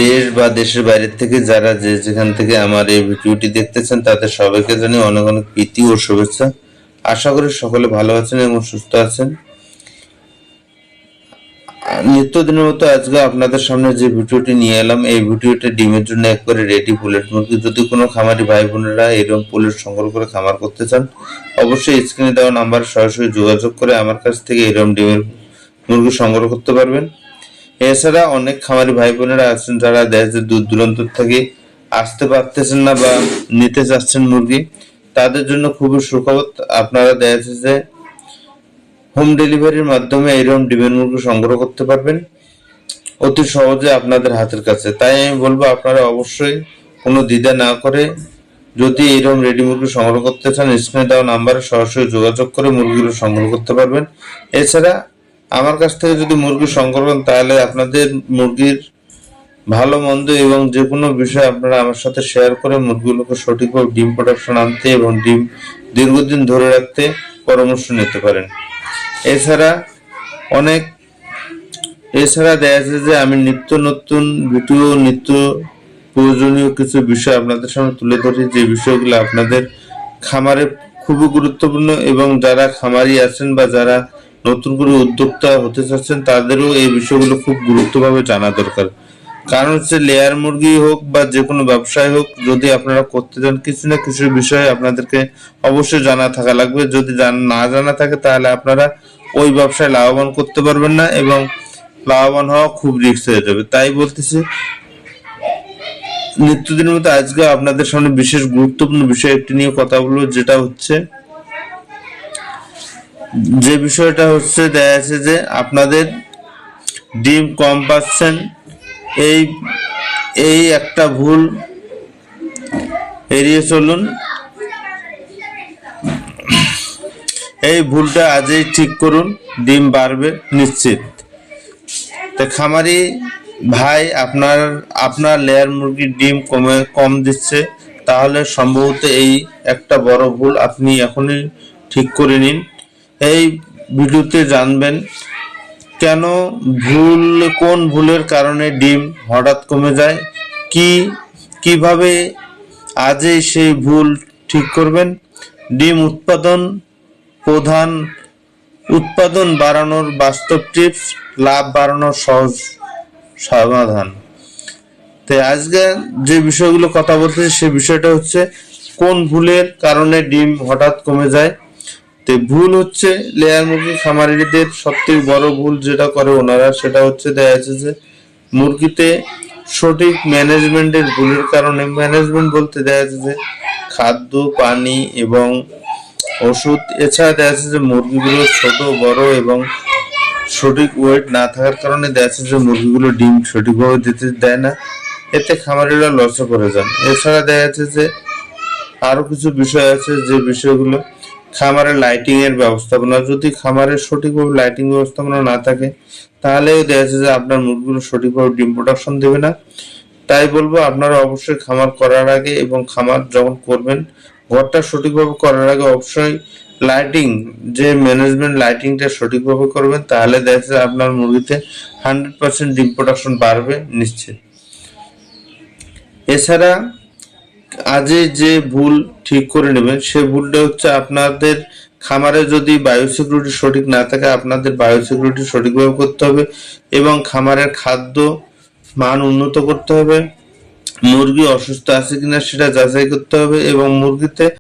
দেশ বা দেশের বাইরে থেকে যারা যেখান থেকে আমার এই ভিডিওটি দেখতেছেন তাদের সবাইকে জানিয়ে অনেক অনেক প্রীতি ও শুভেচ্ছা। আশা করি সকলে ভালো আছেন এবং সুস্থ আছেন। নিত্যদিনের মতো আজকে আপনাদের সামনে যে ভিডিওটি নিয়ে এলাম, এই ভিডিওটি ডিমের জন্য একবারে রেডি পুলেট মুরগি। যদি কোনো খামারি ভাই বোনেরা এরকম পুলেট সংগ্রহ করে খামার করতে চান, অবশ্যই স্ক্রিনে দেওয়া নাম্বারে সরাসরি যোগাযোগ করে আমার কাছ থেকে এরকম ডিমের মুরগি সংগ্রহ করতে পারবেন। এছাড়া অনেক খামারি ভাই বোনেরা আছেন যারা দেশে দূর দূরান্ত থেকে আসতে পারতেছেন না বা নিতে চাচ্ছেন মুরগি, তাদের জন্য খুবই সুখবর। আপনারা দেখা যাচ্ছে যে হোম ডেলিভারির মাধ্যমে এরকম ডিমের মুরগি সংগ্রহ করতে পারবেন অতি সহজে আপনাদের হাতের কাছে। তাই আমি বলবো আপনারা অবশ্যই কোনো দ্বিধা না করে যদি এরকম রেডি মুরগি সংগ্রহ করতে চান, স্ক্রিনে দেওয়া নাম্বারে সরাসরি যোগাযোগ করে মুরগিগুলো সংগ্রহ করতে পারবেন। এছাড়া আমার কাছ থেকে যদি মুরগি সংগ্রহ করেন তাহলে আপনাদের মুরগির ভালো মন্দ এবং যে কোনো বিষয় আপনারা আমার সাথে শেয়ার করে মুরগিগুলোকে সঠিকভাবে ডিম প্রোডাকশন আনতে এবং ডিম দীর্ঘদিন ধরে রাখতে পরামর্শ নিতে পারেন। এছাড়া দেখা যাচ্ছে যে আমি নিত্য নতুন ভিডিও, নিত্য প্রয়োজনীয় কিছু বিষয় আপনাদের সামনে তুলে ধরি, যে বিষয়গুলো আপনাদের খামারে খুবই গুরুত্বপূর্ণ এবং যারা খামারি আছেন বা যারা নতুন করে উদ্যোক্তা হতে চাচ্ছেন তাদেরও এই বিষয়গুলো খুব গুরুত্বভাবে জানা দরকার। কারণ হচ্ছে লেয়ার মুরগি হোক বা যে কোনো ব্যবসায় হোক, যদি আপনারা করতে চান কিছু না কিছু বিষয়ে আপনাদেরকে অবশ্যই জানা থাকা লাগবে। যদি না জানা থাকে তাহলে আপনারা ওই ব্যবসায় লাভবান করতে পারবেন না এবং লাভবান হওয়া খুব রিস্ক হয়ে যাবে। তাই বলতেছি নিত্যদিনের মতো আজকে আপনাদের সামনে বিশেষ গুরুত্বপূর্ণ বিষয় একটি নিয়ে কথা বলবো, যে বিষয়টা হচ্ছে দেখা যাচ্ছে যে আপনাদের ডিম কম পাচ্ছেন, এই একটা ভুল এড়িয়ে চলুন। এই ভুলটা আজই ঠিক করুন, ডিম বাড়বে নিশ্চিত। তো খামারি ভাই আপনার লেয়ার মুরগির ডিম কম দিচ্ছে, তাহলে সম্ভবত এই একটা বড় ভুল আপনি এখনই ঠিক করে নিন। এই ভিডিওতে জানবেন কোন ভুলের কারণে ডিম হঠাৎ কমে যায়, কিভাবে আজই সেই ভুল ঠিক করবেন। ডিম উৎপাদন বাড়ানোর বাস্তব টিপস, লাভ বাড়ানোর সহজ সমাধান। তাই আজকে যে বিষয়গুলো কথা বলতেছি সে বিষয়টা হচ্ছে কোন ভুলের কারণে ডিম হঠাৎ কমে যায়। তো ভুল হচ্ছে লেয়ার মুরগি খামারিদের সবথেকে বড় ভুল যেটা করে ওনারা, সেটা হচ্ছে দেখা যাচ্ছে যে মুরগিতে সঠিক ম্যানেজমেন্টের ভুলের কারণে, ম্যানেজমেন্ট বলতে দেখা যাচ্ছে যে খাদ্য, পানি এবং ওষুধ, এছাড়া দেখা যাচ্ছে যে মুরগিগুলো ছোট বড় এবং সঠিক ওয়েট না থাকার কারণে দেখা যাচ্ছে যে মুরগিগুলো ডিম সঠিকভাবে দিতে দেয় না, এতে খামারিরা লসে পড়ে যান। এছাড়া দেখা যাচ্ছে যে আরো কিছু বিষয় আছে, যে বিষয়গুলো খামারের লাইটিং এর ব্যবস্থাপনা, যদি খামারের সঠিকভাবে লাইটিং ব্যবস্থাপনা না থাকে তাহলে দেখা যাচ্ছে যে আপনার মুরগিগুলো সঠিকভাবে ডিম প্রোডাকশন দেবে না। তাই বলবো আপনারা অবশ্যই খামার করার আগে এবং খামার যখন করবেন ঘরটা সঠিকভাবে করার আগে অবশ্যই লাইটিং, যে ম্যানেজমেন্ট লাইটিংটা সঠিকভাবে করবেন, তাহলে দেখা যাচ্ছে আপনার মুরগিতে 100% ডিম প্রোডাকশন বাড়বে নিশ্চিত। এছাড়া আজই যে ভুল ঠিক করে নেবেন সে ভুলটা হচ্ছে আপনাদের খামারে যদি বায়োসিকিউরিটি সঠিক না থাকে, আপনাদের বায়োসিকিউরিটি সঠিকভাবে করতে হবে এবং খামারের খাদ্য মান উন্নত করতে হবে। মুরগি অসুস্থ আছে কিনা সেটা যাচাই করতে হবে এবং মুরগিতে